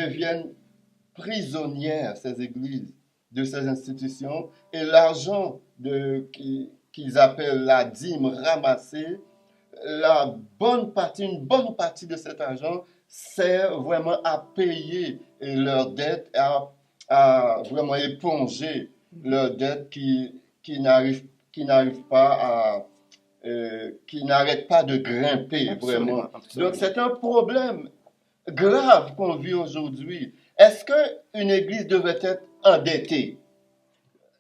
deviennent prisonnières, ces églises, de ces institutions, et l'argent qu'ils appellent la dîme ramassée, une bonne partie de cet argent sert vraiment à payer leurs dettes, à vraiment éponger leurs dettes qui n'arrivent pas qui n'arrêtent pas de grimper, Absolument, vraiment. absolument. Donc c'est un problème grave qu'on vit aujourd'hui. Est-ce qu'une église devait être endettée,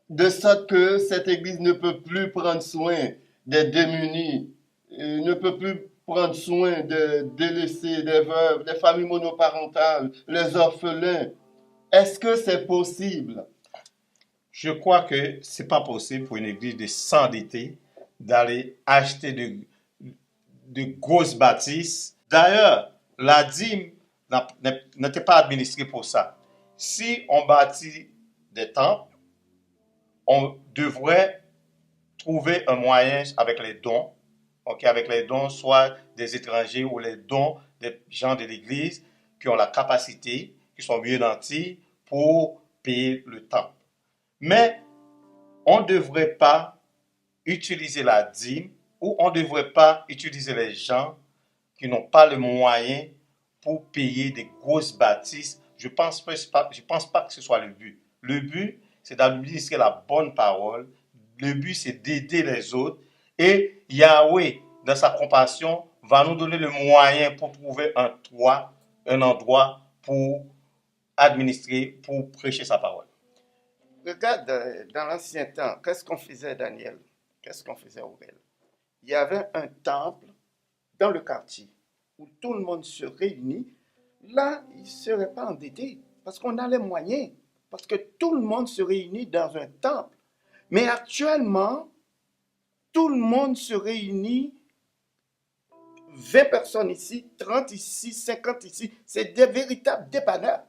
de sorte que cette église ne peut plus prendre soin des démunis, ne peut plus prendre soin des délaissés, des veuves, des familles monoparentales, les orphelins? Est-ce que c'est possible? Je crois que ce n'est pas possible pour une église de s'endetter, d'aller acheter de grosses bâtisses. D'ailleurs, la dîme n'était pas administrée pour ça. Si on bâtit des temples, on devrait trouver un moyen avec les dons, avec les dons soit des étrangers ou les dons des gens de l'église qui ont la capacité, qui sont mieux nantis pour payer le temple. Mais on ne devrait pas utiliser la dîme ou on ne devrait pas utiliser les gens qui n'ont pas le moyen pour payer des grosses bâtisses. Je pense pas que ce soit le but. Le but, c'est d'administrer la bonne parole. Le but, c'est d'aider les autres. Et Yahweh, dans sa compassion, va nous donner le moyen pour trouver un toit, un endroit pour administrer, pour prêcher sa parole. Regarde, dans l'ancien temps, qu'est-ce qu'on faisait, Daniel? Qu'est-ce qu'on faisait, Aurèle? Il y avait un temple dans le quartier où tout le monde se réunit. Là, il ne serait pas endetté parce qu'on a les moyens, parce que tout le monde se réunit dans un temple. Mais actuellement, tout le monde se réunit, 20 personnes ici, 30 ici, 50 ici. C'est des véritables dépanneurs.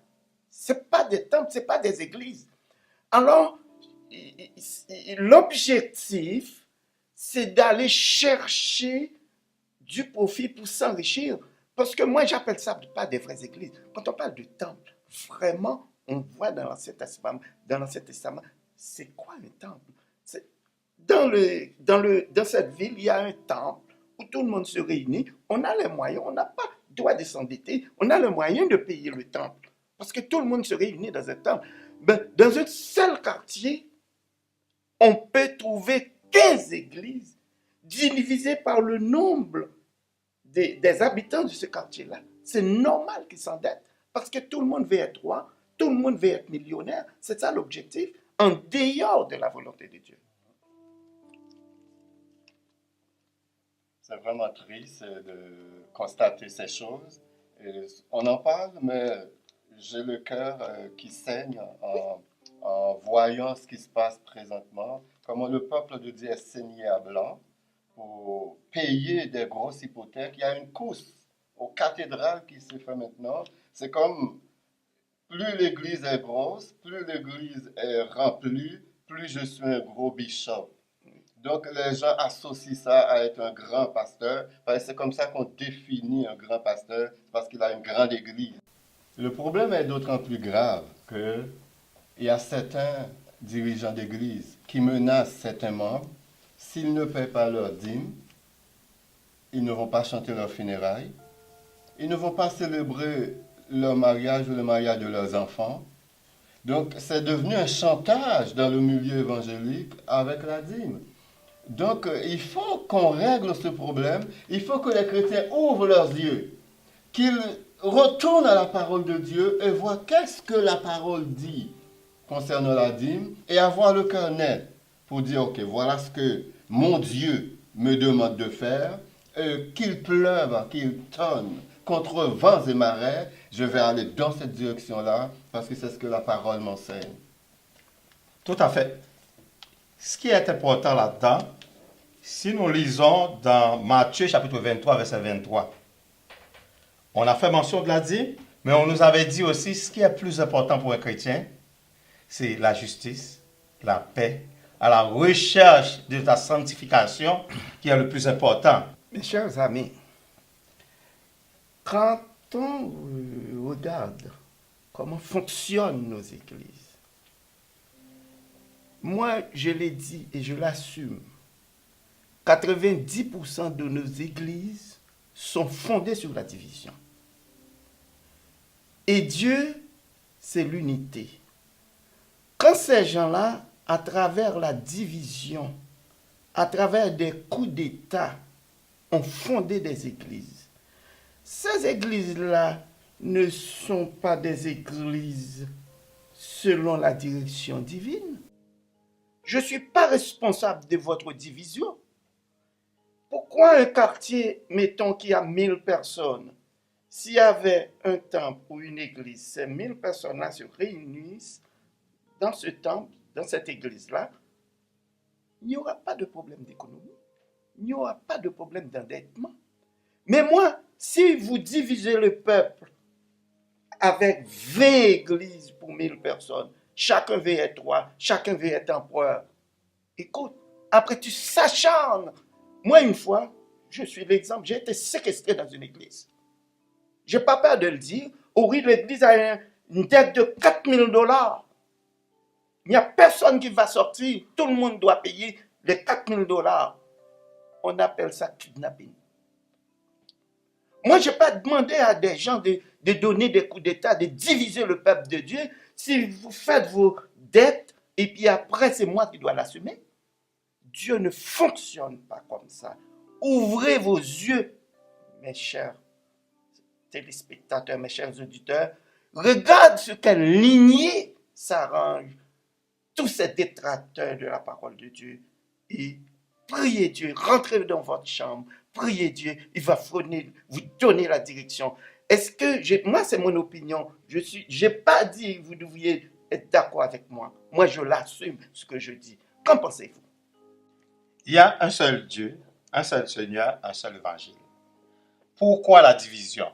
Ce n'est pas des temples, ce n'est pas des églises. Alors, l'objectif, c'est d'aller chercher du profit pour s'enrichir. Parce que moi, j'appelle ça pas des vraies églises. Quand on parle de temple, vraiment, on voit dans l'Ancien Testament, c'est quoi un temple? Dans cette ville, il y a un temple où tout le monde se réunit. On a les moyens, on n'a pas droit de s'endetter. On a le moyen de payer le temple. Parce que tout le monde se réunit dans un temple. Ben, dans un seul quartier, on peut trouver 15 églises divisées par le nombre des habitants de ce quartier-là. C'est normal qu'ils s'endettent parce que tout le monde veut être roi, tout le monde veut être millionnaire. C'est ça l'objectif, en dehors de la volonté de Dieu. C'est vraiment triste de constater ces choses. Et on en parle, mais j'ai le cœur qui saigne en voyant ce qui se passe présentement, comment le peuple de Dieu est saigné à blanc pour payer des grosses hypothèques. Il y a une course aux cathédrales qui se fait maintenant. C'est comme plus l'église est grosse, plus l'église est remplie, plus je suis un gros bishop. Donc les gens associent ça à être un grand pasteur. C'est comme ça qu'on définit un grand pasteur, parce qu'il a une grande église. Le problème est d'autant plus grave qu'il y a certains dirigeants d'église qui menacent certains membres. S'ils ne paient pas leur dîme, ils ne vont pas chanter leurs funérailles, ils ne vont pas célébrer leur mariage ou le mariage de leurs enfants. Donc c'est devenu un chantage dans le milieu évangélique avec la dîme. Donc il faut qu'on règle ce problème, il faut que les chrétiens ouvrent leurs yeux, qu'ils retournent à la parole de Dieu et voient qu'est-ce que la parole dit concernant la dîme et avoir le cœur net pour dire, ok, voilà ce que mon Dieu me demande de faire, qu'il pleuve, qu'il tonne, contre vents et marées, je vais aller dans cette direction-là parce que c'est ce que la parole m'enseigne. Tout à fait. Ce qui est important là-dedans, si nous lisons dans Matthieu chapitre 23, verset 23, on a fait mention de la dîme, mais on nous avait dit aussi ce qui est plus important pour un chrétien, c'est la justice, la paix, à la recherche de ta sanctification qui est le plus important. Mes chers amis, quand on regarde comment fonctionnent nos églises. Moi, je l'ai dit et je l'assume. 90% de nos églises sont fondées sur la division. Et Dieu, c'est l'unité. Quand ces gens-là, à travers la division, à travers des coups d'État, ont fondé des églises, ces églises-là ne sont pas des églises selon la direction divine. Je ne suis pas responsable de votre division. Pourquoi un quartier, mettons, qui a 1000 personnes, s'il y avait un temple ou une église, ces 1000 personnes-là se réunissent dans ce temple, dans cette église-là, il n'y aura pas de problème d'économie, il n'y aura pas de problème d'endettement. Mais moi, si vous divisez le peuple avec 20 églises pour 1000 personnes, chacun veut être roi, chacun veut être empereur, écoute, après tu s'acharnes. Moi, une fois, je suis l'exemple, j'ai été séquestré dans une église. Je n'ai pas peur de le dire. Oui, l'église a une dette de $4000. Il n'y a personne qui va sortir. Tout le monde doit payer les $4000. On appelle ça kidnapping. Moi, je n'ai pas demandé à des gens de donner des coups d'État, de diviser le peuple de Dieu. Si vous faites vos dettes, et puis après, c'est moi qui dois l'assumer. Dieu ne fonctionne pas comme ça. Ouvrez vos yeux, mes chers téléspectateurs, mes chers auditeurs. Regarde ce quelle lignée s'arrange tous ces détracteurs de la parole de Dieu. Et priez Dieu, rentrez dans votre chambre, priez Dieu, il va vous donner la direction. Est-ce que, moi c'est mon opinion, je n'ai pas dit que vous devriez être d'accord avec moi. Moi je l'assume ce que je dis. Qu'en pensez-vous? Il y a un seul Dieu, un seul Seigneur, un seul évangile. Pourquoi la division?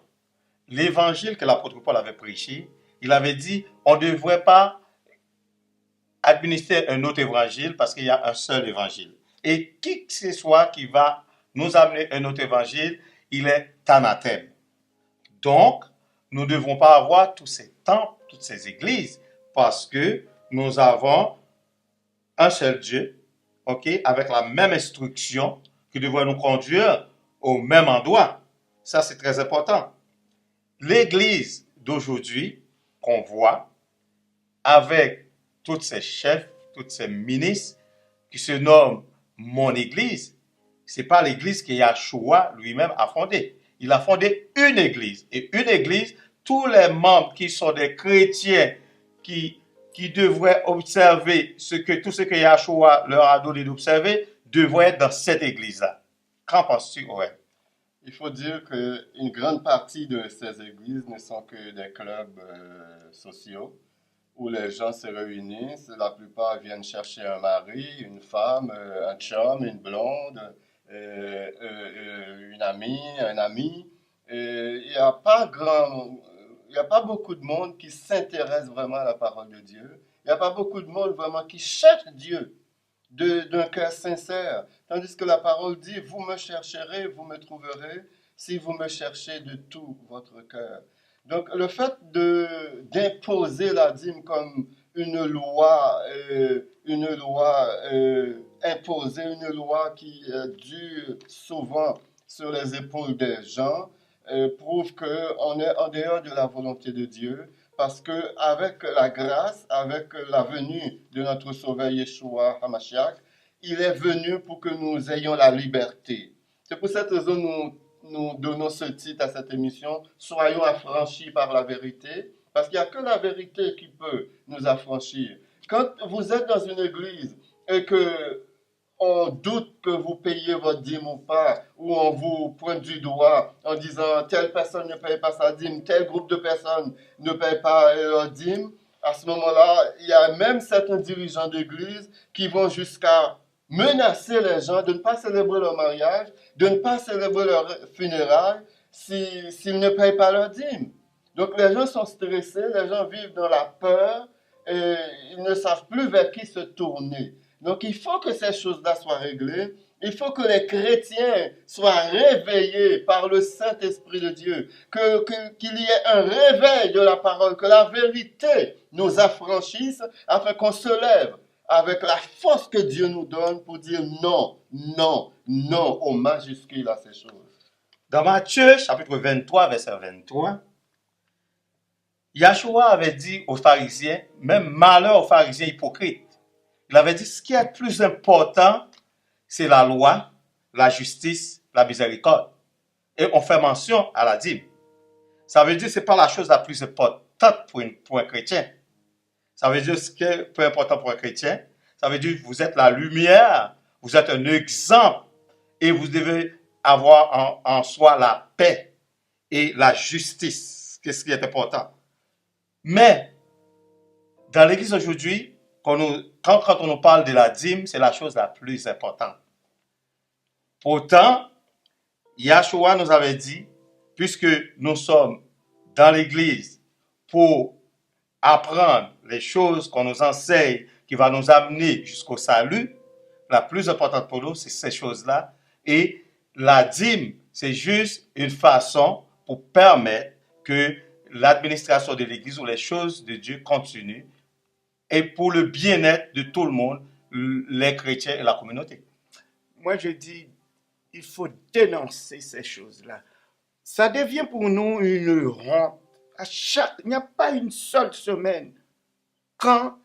L'évangile que l'apôtre Paul avait prêché, il avait dit, on ne devrait pas administrer un autre évangile parce qu'il y a un seul évangile. Et qui que ce soit qui va nous amener un autre évangile, il est anathème. Donc, nous ne devons pas avoir tous ces temples, toutes ces églises, parce que nous avons un seul Dieu, avec la même instruction qui devrait nous conduire au même endroit. Ça, c'est très important. L'église d'aujourd'hui, qu'on voit, avec tous ces chefs, tous ces ministres qui se nomment mon église, ce n'est pas l'église que Yahshua lui-même a fondée. Il a fondé une église. Et une église, tous les membres qui sont des chrétiens qui devraient observer tout ce que Yahshua leur a donné d'observer, devraient être dans cette église-là. Qu'en penses-tu, Owen? Il faut dire qu'une grande partie de ces églises ne sont que des clubs sociaux où les gens se réunissent. La plupart viennent chercher un mari, une femme, un chum, une blonde, une amie, un ami. Il n'y a pas beaucoup de monde qui s'intéresse vraiment à la parole de Dieu. Il n'y a pas beaucoup de monde vraiment qui cherche Dieu d'un cœur sincère. Tandis que la parole dit, vous me chercherez, vous me trouverez, si vous me cherchez de tout votre cœur. Donc, le fait d'imposer la dîme comme une loi imposée, une loi qui est due souvent sur les épaules des gens, prouve qu'on est en dehors de la volonté de Dieu, parce qu'avec la grâce, avec la venue de notre Sauveur Yeshua HaMashiach, il est venu pour que nous ayons la liberté. C'est pour cette raison nous donnons ce titre à cette émission, « Soyons affranchis par la vérité », parce qu'il n'y a que la vérité qui peut nous affranchir. Quand vous êtes dans une église et qu'on doute que vous payez votre dîme ou pas, ou on vous pointe du doigt en disant « telle personne ne paye pas sa dîme, tel groupe de personnes ne paye pas leur dîme », à ce moment-là, il y a même certains dirigeants d'église qui vont jusqu'à menacer les gens de ne pas célébrer leur mariage, de ne pas célébrer leur funérailles s'ils ne payent pas leur dîme. Donc les gens sont stressés, les gens vivent dans la peur et ils ne savent plus vers qui se tourner. Donc il faut que ces choses-là soient réglées Il faut que les chrétiens soient réveillés par le Saint-Esprit de Dieu, qu'il y ait un réveil de la parole, que la vérité nous affranchisse afin qu'on se lève avec la force que Dieu nous donne pour dire non, non, non au majuscule à ces choses. Dans Matthieu, chapitre 23, verset 23, Yahshua avait dit aux pharisiens, même malheur aux pharisiens hypocrites, il avait dit ce qui est le plus important, c'est la loi, la justice, la miséricorde. Et on fait mention à la dîme. Ça veut dire que ce n'est pas la chose la plus importante pour un chrétien. Ça veut dire ce qui est peu important pour un chrétien. Ça veut dire que vous êtes la lumière, vous êtes un exemple et vous devez avoir en soi la paix et la justice. Qu'est-ce qui est important? Mais dans l'Église aujourd'hui, quand on nous parle de la dîme, c'est la chose la plus importante. Pourtant, Yahshua nous avait dit, puisque nous sommes dans l'Église pour apprendre les choses qu'on nous enseigne, qui va nous amener jusqu'au salut, la plus importante pour nous, c'est ces choses-là. Et la dîme, c'est juste une façon pour permettre que l'administration de l'Église ou les choses de Dieu continuent et pour le bien-être de tout le monde, les chrétiens et la communauté. Moi, je dis, il faut dénoncer ces choses-là. Ça devient pour nous une honte. Il n'y a pas une seule semaine quand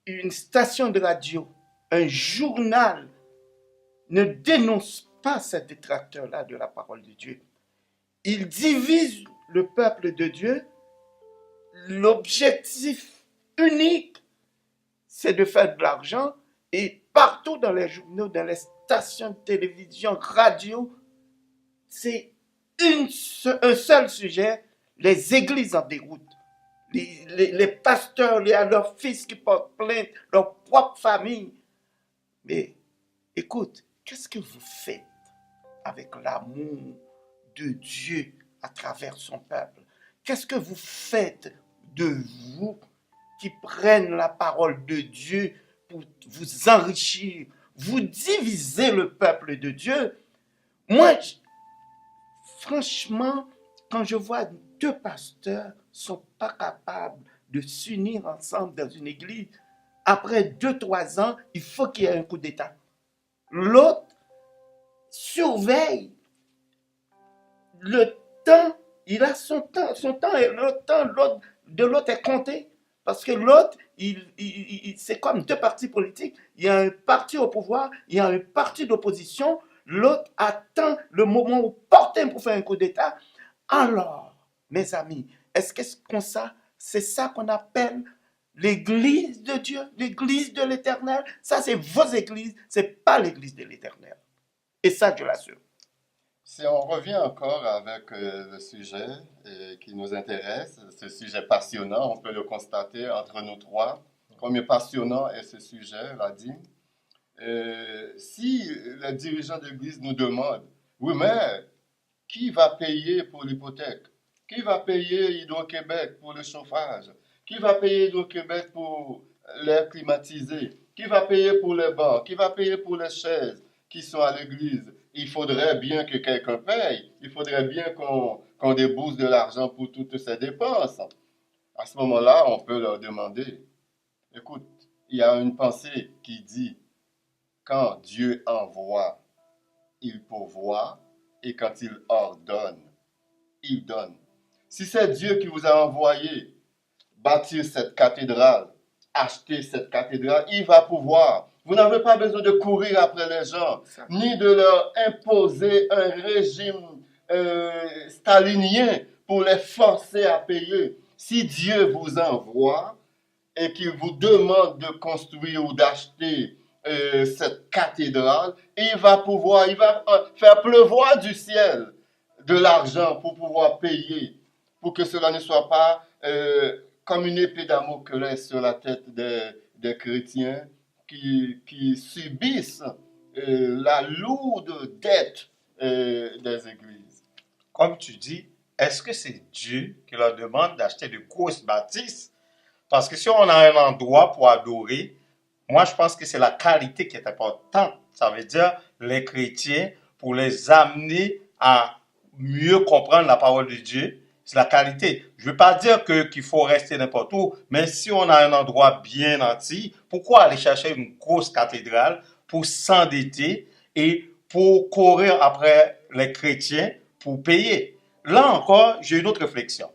une station de radio, un journal ne dénonce pas ces détracteurs-là de la parole de Dieu. Ils divisent le peuple de Dieu. L'objectif unique, c'est de faire de l'argent. Et partout dans les journaux, dans les stations de télévision, radio, c'est un seul sujet, les églises en déroute. Les pasteurs, leurs fils qui portent plainte, leur propre famille. Mais écoute, qu'est-ce que vous faites avec l'amour de Dieu à travers son peuple? Qu'est-ce que vous faites de vous qui prennent la parole de Dieu pour vous enrichir? Vous divisez le peuple de Dieu. Moi, franchement, quand je vois deux pasteurs ne sont pas capables de s'unir ensemble dans une église, après 2-3 ans, il faut qu'il y ait un coup d'État. L'autre surveille le temps, il a son temps et le temps de l'autre est compté. Parce que l'autre, c'est comme deux partis politiques. Il y a un parti au pouvoir, il y a un parti d'opposition. L'autre attend le moment opportun pour faire un coup d'État. Alors, mes amis, est-ce que c'est ça qu'on appelle l'église de Dieu, l'église de l'Éternel? Ça, c'est vos églises, c'est pas l'église de l'Éternel. Et ça, je l'assure. Si on revient encore avec le sujet qui nous intéresse, ce sujet passionnant, on peut le constater entre nous trois, combien passionnant est ce sujet, la dîme. Si les dirigeants d'église nous demandent, oui, mais qui va payer pour l'hypothèque? Qui va payer Hydro-Québec pour le chauffage? Qui va payer Hydro-Québec pour l'air climatisé? Qui va payer pour les bancs? Qui va payer pour les chaises qui sont à l'église? Il faudrait bien que quelqu'un paye. Il faudrait bien qu'on débourse de l'argent pour toutes ces dépenses. À ce moment-là, on peut leur demander, écoute, il y a une pensée qui dit, quand Dieu envoie, il pourvoit, et quand il ordonne, il donne. Si c'est Dieu qui vous a envoyé bâtir cette cathédrale, acheter cette cathédrale, il va pouvoir. Vous n'avez pas besoin de courir après les gens, ni de leur imposer un régime stalinien pour les forcer à payer. Si Dieu vous envoie et qu'il vous demande de construire ou d'acheter cette cathédrale, il va pouvoir, il va faire pleuvoir du ciel de l'argent pour pouvoir payer, pour que cela ne soit pas comme une épée Damoclès sur la tête des chrétiens qui subissent la lourde dette des églises. Comme tu dis, est-ce que c'est Dieu qui leur demande d'acheter de grosses bâtisses? Parce que si on a un endroit pour adorer, moi je pense que c'est la qualité qui est importante. Ça veut dire les chrétiens, pour les amener à mieux comprendre la parole de Dieu. C'est la qualité. Je ne veux pas dire qu'il faut rester n'importe où, mais si on a un endroit bien nanti, pourquoi aller chercher une grosse cathédrale pour s'endetter et pour courir après les chrétiens pour payer? Là encore, j'ai une autre réflexion.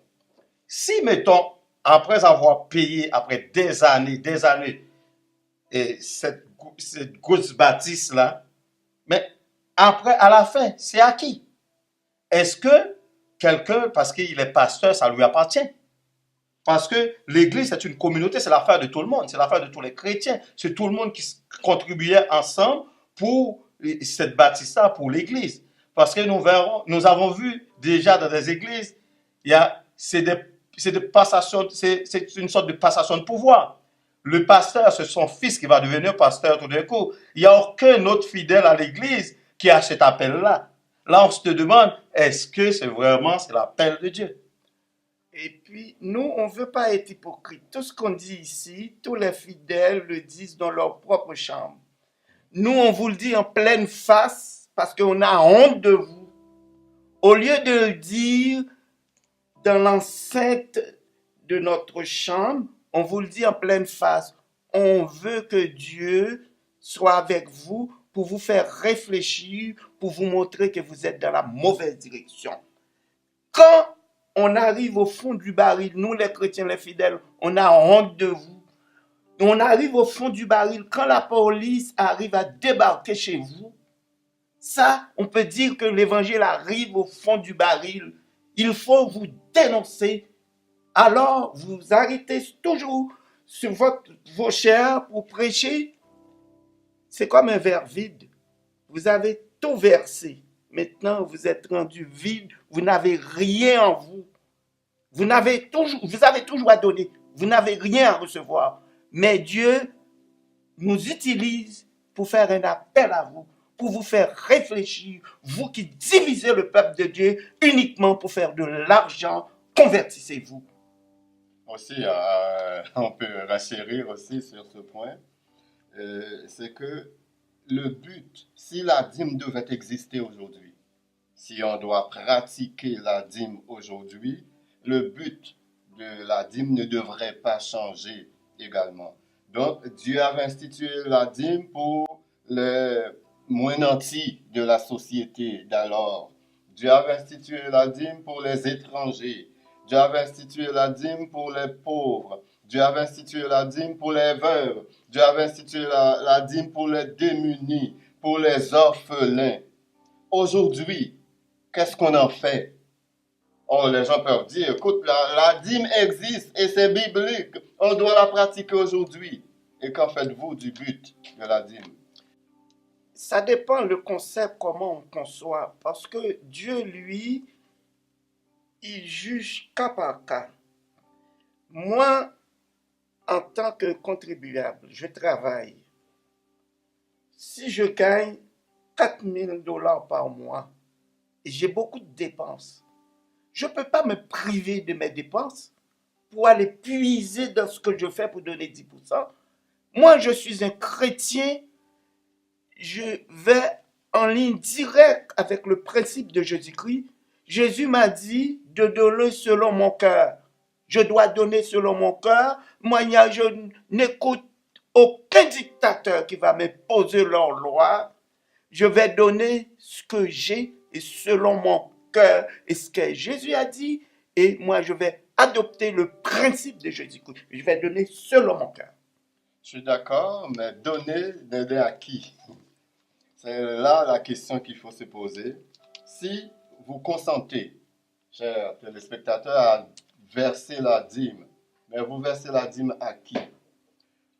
Si, mettons, après avoir payé, après des années, et cette grosse bâtisse-là, mais après, à la fin, c'est à qui? Est-ce que quelqu'un, parce qu'il est pasteur, ça lui appartient? Parce que l'Église, c'est une communauté, c'est l'affaire de tout le monde, c'est l'affaire de tous les chrétiens. C'est tout le monde qui contribuait ensemble pour cette bâtisse-là, pour l'Église. Parce que nous avons vu déjà dans des églises, c'est une sorte de passation de pouvoir. Le pasteur, c'est son fils qui va devenir pasteur tout d'un coup. Il n'y a aucun autre fidèle à l'Église qui a cet appel-là. Là, on se demande, est-ce que c'est l'appel de Dieu? Et puis, nous, on ne veut pas être hypocrite. Tout ce qu'on dit ici, tous les fidèles le disent dans leur propre chambre. Nous, on vous le dit en pleine face parce qu'on a honte de vous. Au lieu de le dire dans l'enceinte de notre chambre, on vous le dit en pleine face. On veut que Dieu soit avec vous pour vous faire réfléchir, pour vous montrer que vous êtes dans la mauvaise direction. Quand on arrive au fond du baril, nous les chrétiens, les fidèles, on a honte de vous. On arrive au fond du baril, quand la police arrive à débarquer chez vous, ça, on peut dire que l'évangile arrive au fond du baril. Il faut vous dénoncer. Alors, vous arrêtez toujours sur vos chairs pour prêcher. C'est comme un verre vide. Vous avez tout versé. Maintenant, vous êtes rendu vide. Vous n'avez rien en vous. Vous avez toujours à donner. Vous n'avez rien à recevoir. Mais Dieu nous utilise pour faire un appel à vous, pour vous faire réfléchir, vous qui divisez le peuple de Dieu uniquement pour faire de l'argent, convertissez-vous. Aussi, on peut rassurer aussi sur ce point, c'est que le but, si la dîme devait exister aujourd'hui, si on doit pratiquer la dîme aujourd'hui, le but de la dîme ne devrait pas changer également. Donc, Dieu avait institué la dîme pour les moins nantis de la société d'alors. Dieu avait institué la dîme pour les étrangers. Dieu avait institué la dîme pour les pauvres. Dieu avait institué la dîme pour les veuves. Dieu avait institué la dîme pour les démunis, pour les orphelins. Aujourd'hui, qu'est-ce qu'on en fait? Oh, les gens peuvent dire, écoute, la dîme existe et c'est biblique. On doit la pratiquer aujourd'hui. Et qu'en faites-vous du but de la dîme? Ça dépend le concept, comment on conçoit. Parce que Dieu, lui, il juge cas par cas. Moi, en tant que contribuable, je travaille. Si je gagne 4 000 $ par mois et j'ai beaucoup de dépenses, je ne peux pas me priver de mes dépenses pour aller puiser dans ce que je fais pour donner 10%. Moi, je suis un chrétien, je vais en ligne directe avec le principe de Jésus-Christ. Jésus m'a dit de donner selon mon cœur. Je dois donner selon mon cœur. Moi, je n'écoute aucun dictateur qui va m'imposer leur loi. Je vais donner ce que j'ai et selon mon cœur et ce que Jésus a dit. Et moi, je vais adopter le principe de Jésus-Christ. Je vais donner selon mon cœur. Je suis d'accord, mais donner à qui? C'est là la question qu'il faut se poser. Si vous consentez, chers téléspectateurs, à verser la dîme, mais vous versez la dîme à qui?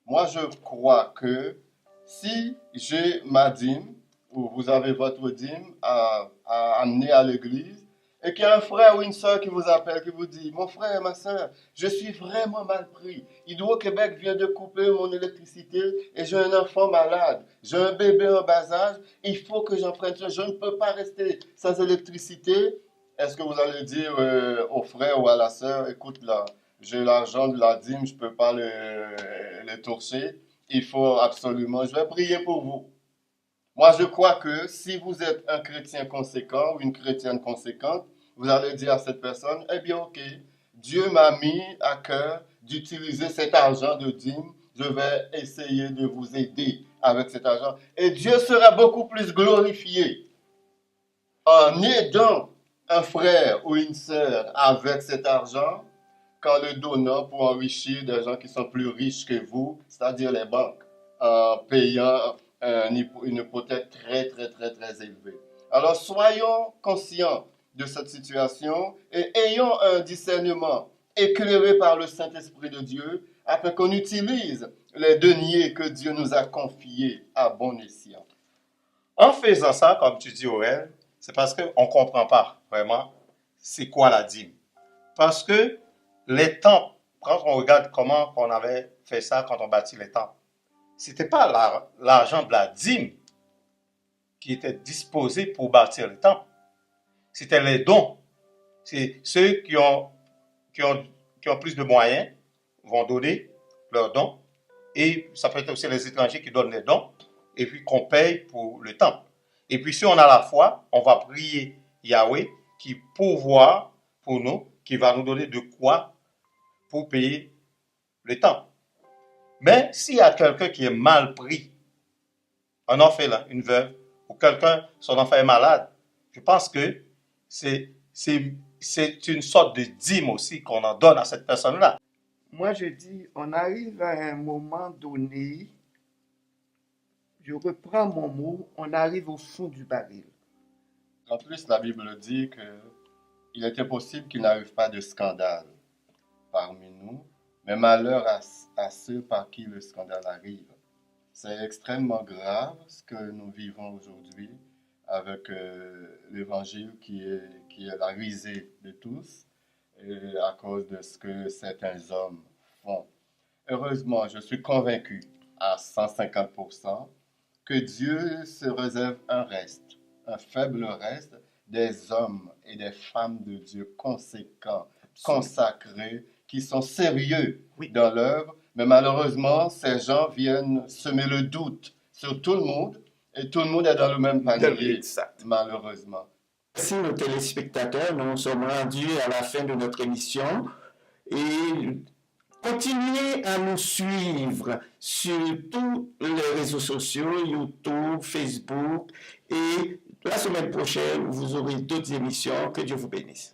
Moi, je crois que si j'ai ma dîme, ou vous avez votre dîme à amener à l'église, et qu'il y a un frère ou une soeur qui vous appelle, qui vous dit, mon frère, ma soeur, je suis vraiment mal pris. Hydro-Québec vient de couper mon électricité et j'ai un enfant malade. J'ai un bébé en bas âge. Il faut que j'emprunte. Je ne peux pas rester sans électricité. Est-ce que vous allez dire au frère ou à la soeur, écoute là, j'ai l'argent de la dîme, je ne peux pas le toucher. Il faut absolument, je vais prier pour vous. Moi, je crois que si vous êtes un chrétien conséquent ou une chrétienne conséquente, vous allez dire à cette personne, eh bien, ok, Dieu m'a mis à cœur d'utiliser cet argent de dîme. Je vais essayer de vous aider avec cet argent. Et Dieu sera beaucoup plus glorifié en aidant un frère ou une sœur avec cet argent qu'en le donnant pour enrichir des gens qui sont plus riches que vous, c'est-à-dire les banques, en payant une hypothèque très, très, très, très élevée. Alors, soyons conscients de cette situation et ayons un discernement éclairé par le Saint-Esprit de Dieu afin qu'on utilise les deniers que Dieu nous a confiés à bon escient. En faisant ça, comme tu dis, Aurel, c'est parce qu'on ne comprend pas vraiment c'est quoi la dîme. Parce que les temples, quand on regarde comment on avait fait ça quand on bâtit les temples, ce n'était pas l'argent de la dîme qui était disposé pour bâtir les temples. C'était les dons. C'est ceux qui ont plus de moyens vont donner leurs dons. Et ça peut être aussi les étrangers qui donnent les dons. Et puis qu'on paye pour le temple. Et puis si on a la foi, on va prier Yahweh qui pourvoit pour nous, qui va nous donner de quoi pour payer le temple. Mais s'il y a quelqu'un qui est mal pris, un orphelin, une veuve, ou quelqu'un, son enfant est malade, je pense que c'est une sorte de dîme aussi qu'on en donne à cette personne-là. Moi, je dis, on arrive à un moment donné, je reprends mon mot, on arrive au fond du baril. En plus, la Bible dit qu'il était possible qu'il n'arrive pas de scandale parmi nous, mais malheur à ceux par qui le scandale arrive. C'est extrêmement grave ce que nous vivons aujourd'hui avec l'Évangile qui est la risée de tous et à cause de ce que certains hommes font. Heureusement, je suis convaincu à 150% que Dieu se réserve un reste, un faible reste des hommes et des femmes de Dieu conséquents, consacrés, qui sont sérieux dans l'œuvre, mais malheureusement, ces gens viennent semer le doute sur tout le monde, et tout le monde est dans le même panier, malheureusement. Merci nos téléspectateurs, nous sommes rendus à la fin de notre émission, et continuez à nous suivre sur tous les réseaux sociaux, YouTube, Facebook, et la semaine prochaine, vous aurez d'autres émissions. Que Dieu vous bénisse.